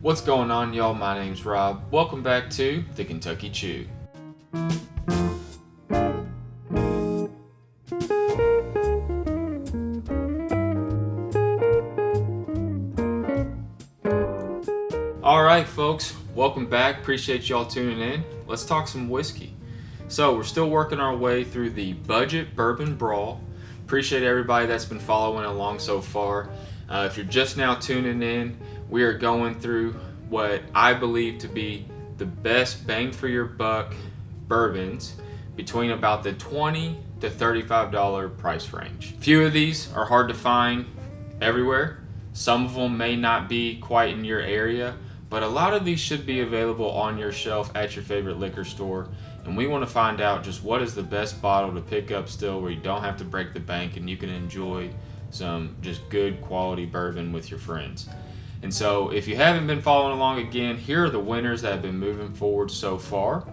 What's going on, y'all? My name's Rob. Welcome back to the Kentucky Chew. Alright folks, welcome back. Appreciate y'all tuning in. Let's talk some whiskey. So we're still working our way through the budget bourbon brawl. Appreciate everybody that's been following along so far. If you're just now tuning in, we are going through what I believe to be the best bang for your buck bourbons between about the $20 to $35 price range. Few of these are hard to find everywhere. Some of them may not be quite in your area, but a lot of these should be available on your shelf at your favorite liquor store. And we want to find out just what is the best bottle to pick up still, where you don't have to break the bank and you can enjoy some just good quality bourbon with your friends. And so if you haven't been following along, again, here are the winners that have been moving forward so far.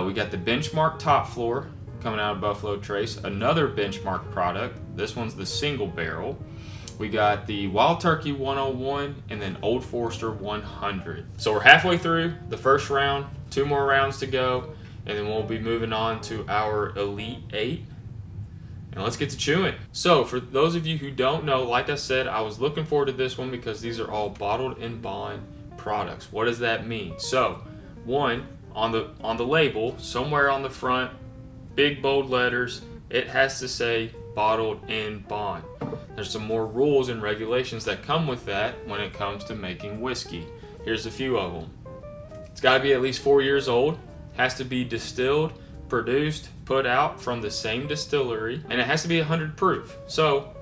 We got the Benchmark Top Floor coming out of Buffalo Trace, another Benchmark product. This one's the single barrel. We got the Wild Turkey 101 and then Old Forester 100. So we're halfway through the first round, 2 more rounds to go, and then we'll be moving on to our Elite 8. And let's get to chewing. So for those of you who don't know, like I said, I was looking forward to this one because these are all bottled in bond products. What does that mean? So one, on the label, somewhere on the front, big bold letters, it has to say bottled in bond. There's some more rules and regulations that come with that when it comes to making whiskey. Here's a few of them. It's got to be at least 4 years old, has to be distilled, produced, put out from the same distillery, and it has to be 100 proof. So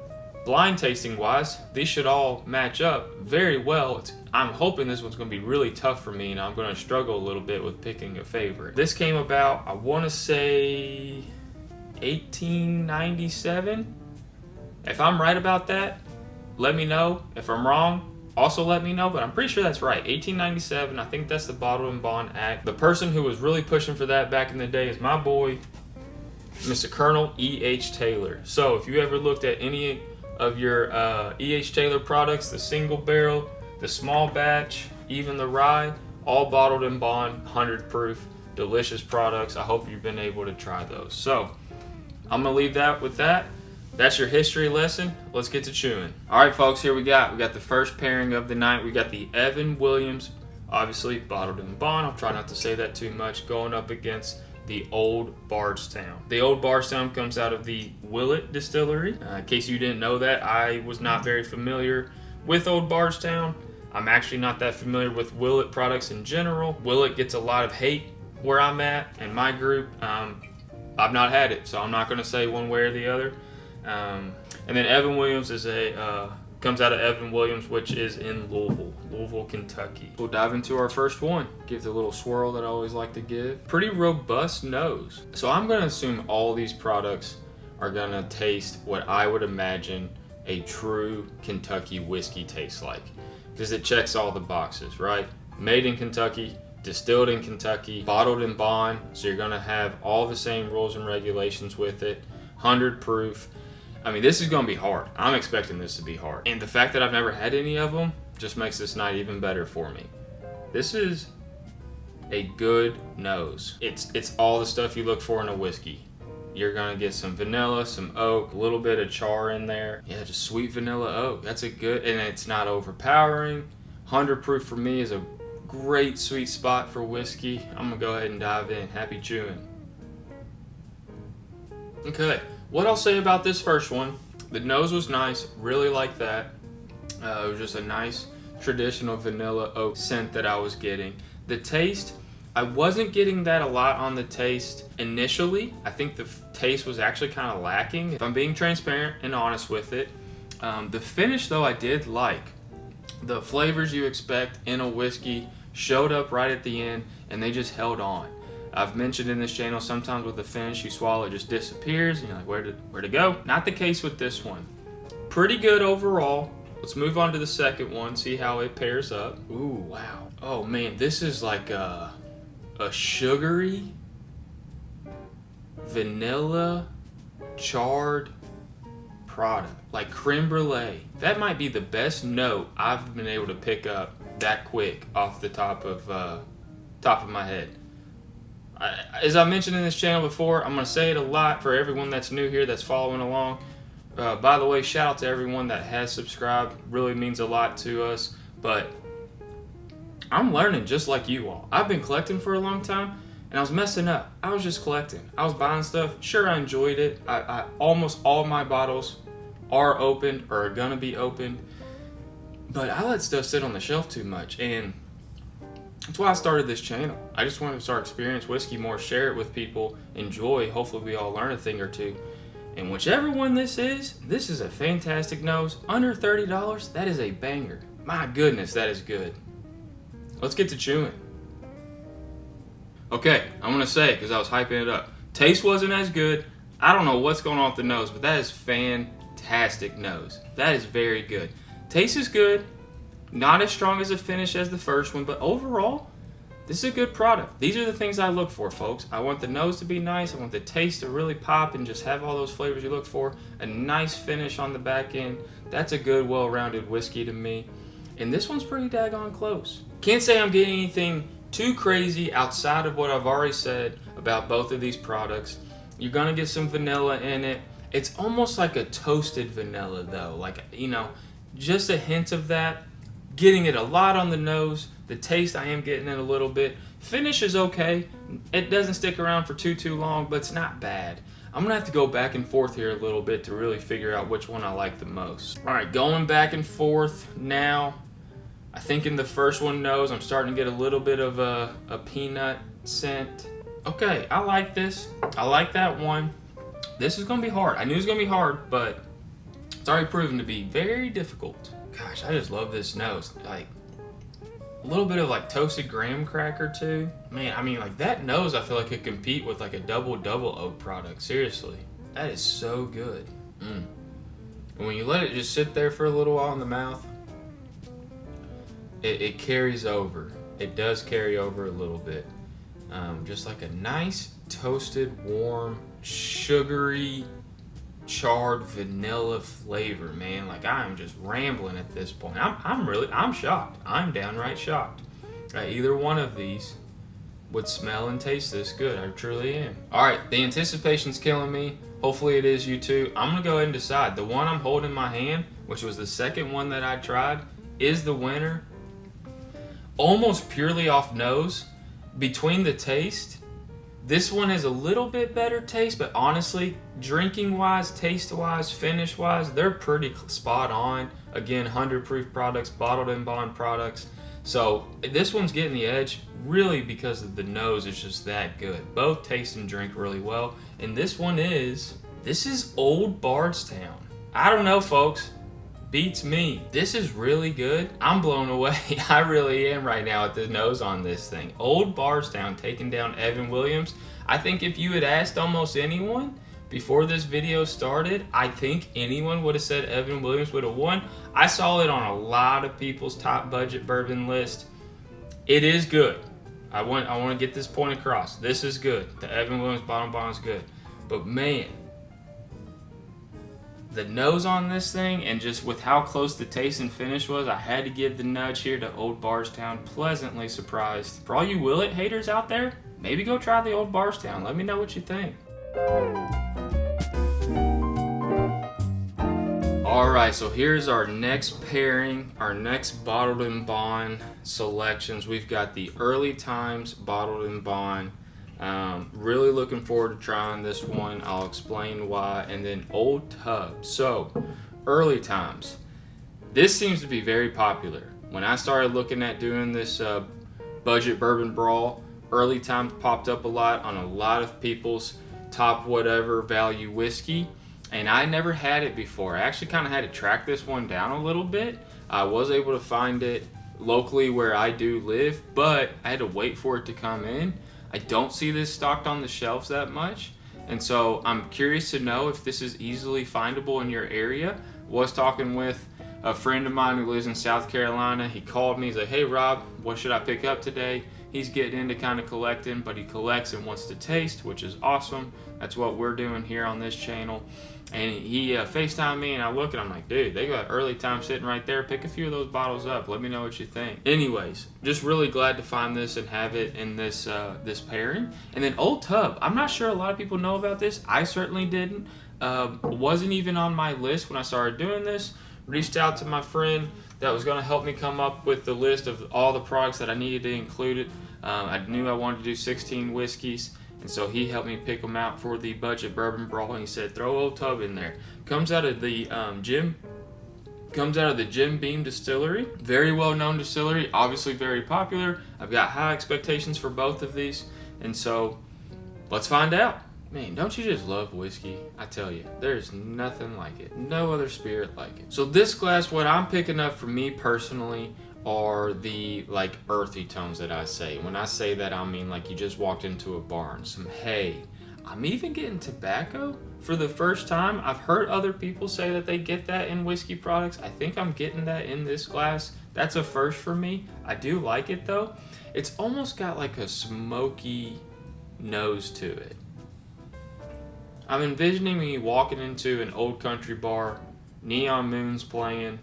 blind tasting wise, these should all match up very well. I'm hoping this one's going to be really tough for me and I'm going to struggle a little bit with picking a favorite. This came about, I want to say 1897. If I'm right about that, let me know. If I'm wrong, also let me know, but I'm pretty sure that's right. 1897, I think that's the Bottled in Bond Act. The person who was really pushing for that back in the day is my boy, Mr. Colonel E.H. Taylor. So if you ever looked at any of your E.H. Taylor products, the single barrel, the small batch, even the rye, all bottled in bond, 100 proof, delicious products. I hope you've been able to try those. So I'm gonna leave that with that. That's your history lesson. Let's get to chewing. All right, folks, here we got the first pairing of the night. We got the Evan Williams, obviously bottled in bond. I'll try not to say that too much, going up against the Old Bardstown. The Old Bardstown comes out of the Willett Distillery. In case you didn't know that, I was not very familiar with Old Bardstown. I'm actually not that familiar with Willett products in general. Willett gets a lot of hate where I'm at in my group. I've not had it, so I'm not gonna say one way or the other. And then Evan Williams is comes out of Evan Williams, which is in Louisville, Kentucky. We'll dive into our first one. Give the little swirl that I always like to give. Pretty robust nose. So I'm gonna assume all these products are gonna taste what I would imagine a true Kentucky whiskey tastes like, because it checks all the boxes, right? Made in Kentucky, distilled in Kentucky, bottled in bond, so you're gonna have all the same rules and regulations with it, 100 proof. I mean, this is gonna be hard. I'm expecting this to be hard. And the fact that I've never had any of them just makes this night even better for me. This is a good nose. It's all the stuff you look for in a whiskey. You're gonna get some vanilla, some oak, a little bit of char in there. Yeah, just sweet vanilla oak. That's a good, and it's not overpowering. 100 proof for me is a great sweet spot for whiskey. I'm gonna go ahead and dive in. Happy chewing. Okay, what I'll say about this first one, the nose was nice, really like that. It was just a nice traditional vanilla oak scent that I was getting. The taste, I wasn't getting that a lot on the taste initially. I think the taste was actually kind of lacking, if I'm being transparent and honest with it. The finish though I did like. The flavors you expect in a whiskey showed up right at the end and they just held on. I've mentioned in this channel, sometimes with the finish you swallow, it just disappears and you're like, where to go? Not the case with this one. Pretty good overall. Let's move on to the second one, see how it pairs up. Ooh, wow. Oh man, this is like a sugary, vanilla, charred product, like creme brulee. That might be the best note I've been able to pick up that quick off the top of my head. As I mentioned in this channel before, I'm going to say it a lot for everyone that's new here that's following along. By the way, shout out to everyone that has subscribed. Really means a lot to us. But I'm learning just like you all. I've been collecting for a long time, and I was messing up. I was just collecting. I was buying stuff. Sure, I enjoyed it. I almost all my bottles are opened or are gonna be opened, but I let stuff sit on the shelf too much, and that's why I started this channel. I just wanted to start experience whiskey more, share it with people, enjoy. Hopefully, we all learn a thing or two. And whichever one this is a fantastic nose. Under $30, that is a banger. My goodness, that is good. Let's get to chewing. Okay, I'm gonna say, because I was hyping it up, taste wasn't as good. I don't know what's going on with the nose, but that is fantastic nose. That is very good. Taste is good. Not as strong as a finish as the first one, but overall, this is a good product. These are the things I look for, folks. I want the nose to be nice. I want the taste to really pop and just have all those flavors you look for. A nice finish on the back end. That's a good, well-rounded whiskey to me. And this one's pretty daggone close. Can't say I'm getting anything too crazy outside of what I've already said about both of these products. You're gonna get some vanilla in it. It's almost like a toasted vanilla though. Like, you know, just a hint of that. Getting it a lot on the nose. The taste, I am getting it a little bit. Finish is okay. It doesn't stick around for too long, but it's not bad. I'm gonna have to go back and forth here a little bit to really figure out which one I like the most. All right, going back and forth now. I think in the first one nose, I'm starting to get a little bit of a peanut scent. Okay, I like this. I like that one. This is gonna be hard. I knew it was gonna be hard, but it's already proven to be very difficult. Gosh, I just love this nose. Like, a little bit of like toasted graham cracker too. Man, I mean, like that nose, I feel like could compete with like a double oak product. Seriously, that is so good. And when you let it just sit there for a little while in the mouth, it carries over. It does carry over a little bit. Just like a nice toasted, warm, sugary, charred vanilla flavor, man. Like, I am just rambling at this point. I'm shocked. I'm downright shocked. Either one of these would smell and taste this good. I truly am. All right, the anticipation's killing me. Hopefully it is you too. I'm gonna go ahead and decide. The one I'm holding in my hand, which was the second one that I tried, is the winner. Almost purely off nose. Between the taste, this one has a little bit better taste, but honestly, drinking wise, taste wise, finish wise, they're pretty spot on. Again, 100 proof products, bottled in bond products. So this one's getting the edge really because of the nose is just that good. Both taste and drink really well. And this is Old Bardstown. I don't know, folks. Beats me. This is really good. I'm blown away. I really am right now at the nose on this thing. Old Bardstown taking down Evan Williams. I think if you had asked almost anyone before this video started, I think anyone would have said Evan Williams would have won. I saw it on a lot of people's top budget bourbon list. It is good. I want to get this point across. This is good. The Evan Williams Bottom Bond is good. But man, the nose on this thing, and just with how close the taste and finish was, I had to give the nudge here to Old Bardstown. Pleasantly surprised. For all you Willet haters out there, maybe go try the Old Bardstown. Let me know what you think. Alright, so here's our next pairing, our next bottled in bond selections. We've got the Early Times bottled in bond. Really looking forward to trying this one. I'll explain why. And then Old Tub. So, Early Times. This seems to be very popular. When I started looking at doing this budget bourbon brawl, Early Times popped up a lot on a lot of people's top whatever value whiskey. And I never had it before. I actually kind of had to track this one down a little bit. I was able to find it locally where I do live, but I had to wait for it to come in. I don't see this stocked on the shelves that much, and so I'm curious to know if this is easily findable in your area. Was talking with a friend of mine who lives in South Carolina, he called me. He's like, hey Rob, what should I pick up today? He's getting into kind of collecting, but he collects and wants to taste, which is awesome. That's what we're doing here on this channel. And he FaceTimed me, and I look, and I'm like, dude, they got early time sitting right there. Pick a few of those bottles up. Let me know what you think. Anyways, just really glad to find this and have it in this this pairing. And then Old Tub. I'm not sure a lot of people know about this. I certainly didn't. Wasn't even on my list when I started doing this. Reached out to my friend that was going to help me come up with the list of all the products that I needed to include it. I knew I wanted to do 16 whiskeys, and so he helped me pick them out for the budget bourbon brawl. And he said, throw Old Tub in there. Comes out of the Jim Beam Distillery. Very well known distillery, obviously very popular. I've got high expectations for both of these, and so let's find out. Man, don't you just love whiskey? I tell you, there's nothing like it. No other spirit like it. So this glass, what I'm picking up for me personally are the like earthy tones that I say. When I say that, I mean like you just walked into a barn, some hay. I'm even getting tobacco for the first time. I've heard other people say that they get that in whiskey products. I think I'm getting that in this glass. That's a first for me. I do like it though. It's almost got like a smoky nose to it. I'm envisioning me walking into an old country bar, neon moons playing,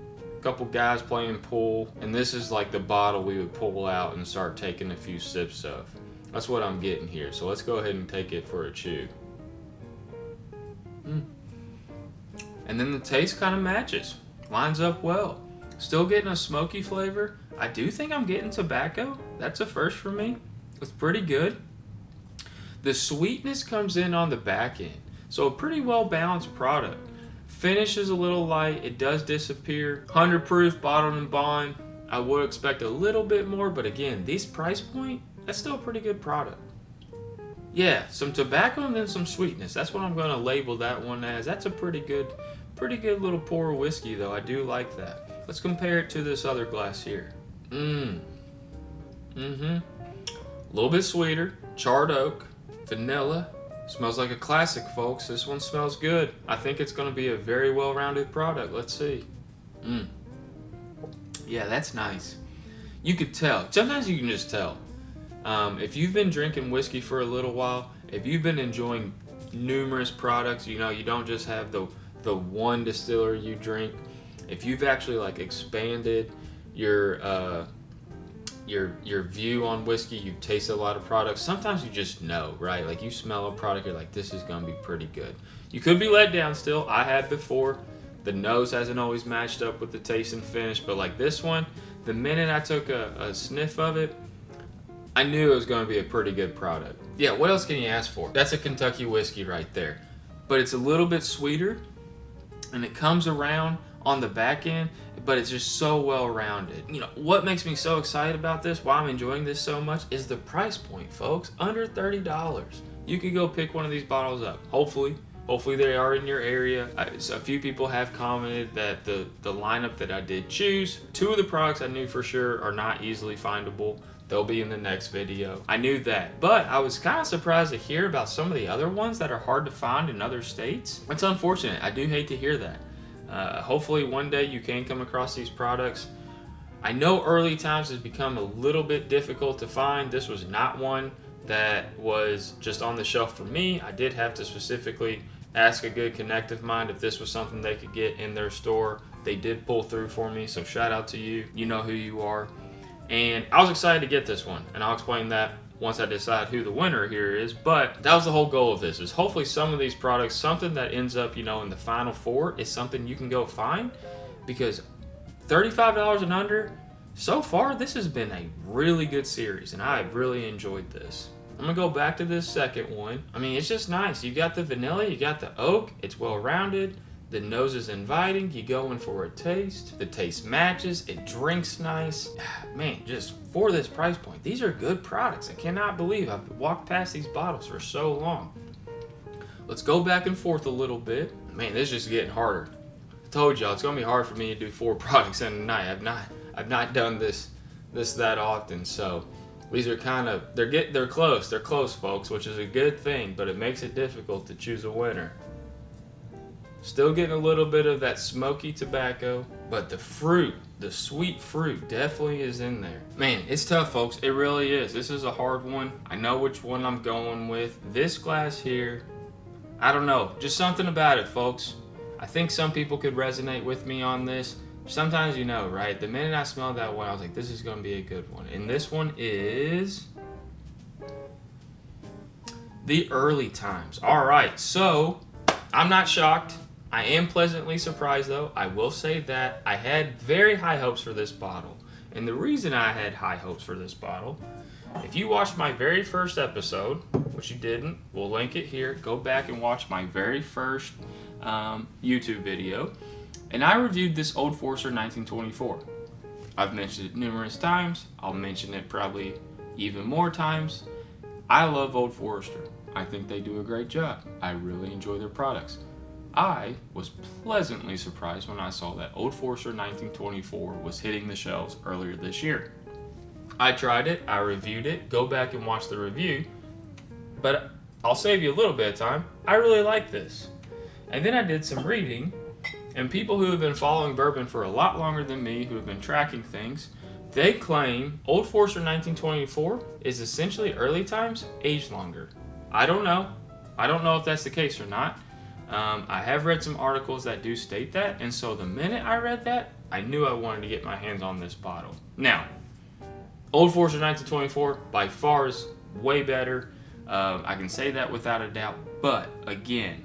a couple guys playing pool, and this is like the bottle we would pull out and start taking a few sips of. That's what I'm getting here, so let's go ahead and take it for a chew. And then the taste kind of matches, lines up well. Still getting a smoky flavor. I do think I'm getting tobacco. That's a first for me. It's pretty good. The sweetness comes in on the back end, so a pretty well balanced product. Finish is a little light, it does disappear. 100 proof, bottled and bond. I would expect a little bit more, but again, these price point, that's still a pretty good product. Yeah, some tobacco and then some sweetness. That's what I'm going to label that one as. That's a pretty good little pour of whiskey though. I do like that. Let's compare it to this other glass here. A little bit sweeter, charred oak. Vanilla. Smells like a classic, folks. This one smells good. I think it's going to be a very well-rounded product. Let's see. Yeah, that's nice. You could tell. Sometimes you can just tell. If you've been drinking whiskey for a little while, if you've been enjoying numerous products, you know, you don't just have the one distillery you drink. If you've actually like expanded your view on whiskey, you've tasted a lot of products, sometimes you just know, right? Like you smell a product, you're like, this is gonna be pretty good. You could be let down still. I had before. The nose hasn't always matched up with the taste and finish, but like this one, the minute I took a sniff of it, I knew it was gonna be a pretty good product. Yeah, what else can you ask for? That's a Kentucky whiskey right there. But it's a little bit sweeter, and it comes around on the back end, but it's just so well rounded. You know, what makes me so excited about this, why I'm enjoying this so much, is the price point, folks. Under $30. You could go pick one of these bottles up. Hopefully they are in your area. A few people have commented that the lineup that I did choose, 2 of the products I knew for sure are not easily findable. They'll be in the next video. I knew that, but I was kind of surprised to hear about some of the other ones that are hard to find in other states. It's unfortunate. I do hate to hear that. Hopefully one day you can come across these products. I know early times has become a little bit difficult to find. This was not one that was just on the shelf for me. I did have to specifically ask a good connect of mine if this was something they could get in their store. They did pull through for me, so shout out to you. You know who you are. And I was excited to get this one, and I'll explain that once I decide who the winner here is. But that was the whole goal of this, is hopefully some of these products, something that ends up, you know, in the final 4 is something you can go find, because $35 and under, so far this has been a really good series, and I have really enjoyed this. I'm gonna go back to this second one. I mean, it's just nice. You got the vanilla, you got the oak, it's well rounded, the nose is inviting, you go in for a taste, the taste matches, it drinks nice. Man, just for this price point, these are good products. I cannot believe I've walked past these bottles for so long. Let's go back and forth a little bit. Man, this is just getting harder. I told y'all it's gonna be hard for me to do 4 products in a night. I've not done this that often, so these are kind of, they're close folks, which is a good thing, but it makes it difficult to choose a winner. Still getting a little bit of that smoky tobacco, but the fruit, the sweet fruit definitely is in there. Man, it's tough, folks. It really is. This is a hard one. I know which one I'm going with. This glass here, I don't know. Just something about it, folks. I think some people could resonate with me on this. Sometimes, you know, right? The minute I smelled that one, I was like, this is going to be a good one. And this one is the Early Times. All right, so I'm not shocked. I am pleasantly surprised, though. I will say that I had very high hopes for this bottle. And the reason I had high hopes for this bottle, if you watched my very first episode, which you didn't, we'll link it here. Go back and watch my very first YouTube video. And I reviewed this Old Forester 1924. I've mentioned it numerous times. I'll mention it probably even more times. I love Old Forester. I think they do a great job. I really enjoy their products. I was pleasantly surprised when I saw that Old Forester 1924 was hitting the shelves earlier this year. I tried it, I reviewed it, go back and watch the review, but I'll save you a little bit of time. I really like this. And then I did some reading, and people who have been following bourbon for a lot longer than me, who have been tracking things, they claim Old Forester 1924 is essentially Early Times aged longer. I don't know. I don't know if that's the case or not. I have read some articles that do state that, and so the minute I read that, I knew I wanted to get my hands on this bottle. Now, Old Forester 1924 by far is way better. I can say that without a doubt, but again,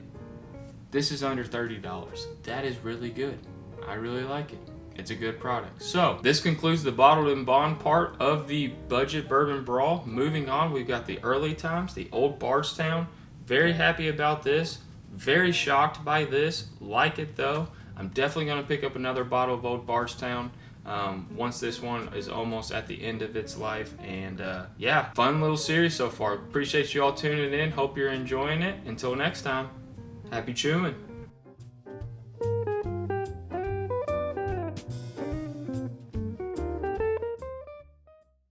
this is under $30. That is really good. I really like it. It's a good product. So, this concludes the bottled and bond part of the budget bourbon brawl. Moving on, we've got the Early Times, the Old Bardstown. Very happy about this. Very shocked by this. Like it though. I'm definitely going to pick up another bottle of Old Bardstown once this one is almost at the end of its life. And yeah, fun little series so far. Appreciate you all tuning in. Hope you're enjoying it. Until next time, happy chewing.